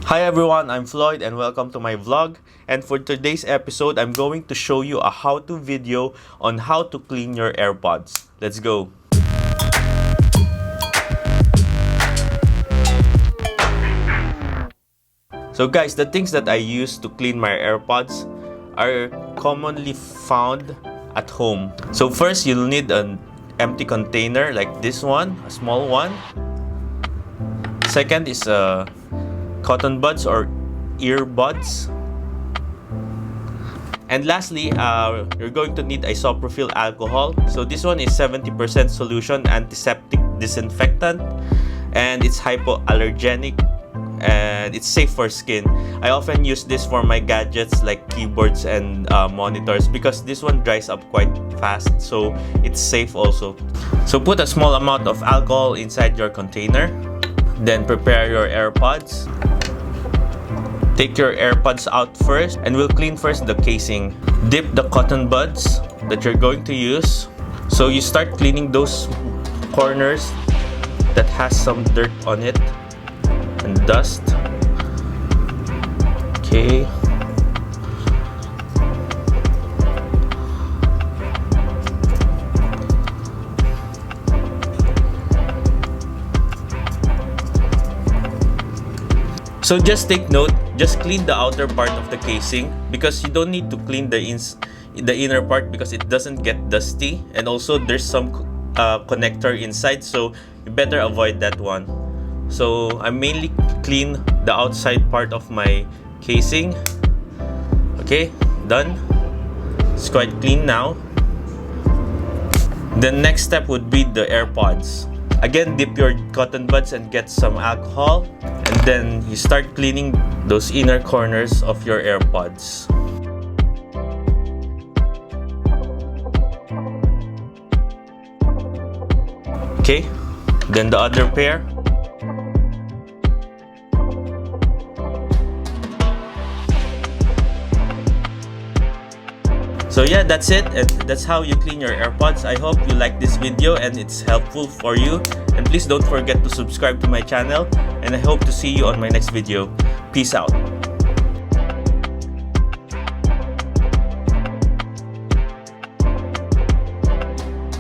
Hi everyone, I'm Floyd and welcome to my vlog. And for today's episode, I'm going to show you a how-to video on how to clean your AirPods. Let's go! So guys, the things that I use to clean my AirPods are commonly found at home. So first, you'll need an empty container like this one, a small one. Second is cotton buds or earbuds. And lastly, you're going to need isopropyl alcohol. So this one is 70% solution antiseptic disinfectant, and it's hypoallergenic and it's safe for skin. I often use this for my gadgets like keyboards and monitors because this one dries up quite fast, so it's safe also. So put a small amount of alcohol inside your container, then prepare your AirPods. Take your AirPods out first and we'll clean first the casing. Dip the cotton buds that you're going to use. So you start cleaning those corners that has some dirt on it and dust. Okay. So just take note, just clean the outer part of the casing because you don't need to clean the inner part because it doesn't get dusty, and also there's some connector inside, so you better avoid that one. So I mainly clean the outside part of my casing. Okay, done. It's quite clean now. The next step would be the AirPods. Again, dip your cotton buds and get some alcohol, and then you start cleaning those inner corners of your AirPods. Okay, then the other pair. So yeah, that's it, and that's how you clean your AirPods. I hope you like this video and it's helpful for you. And please don't forget to subscribe to my channel, and I hope to see you on my next video. Peace out.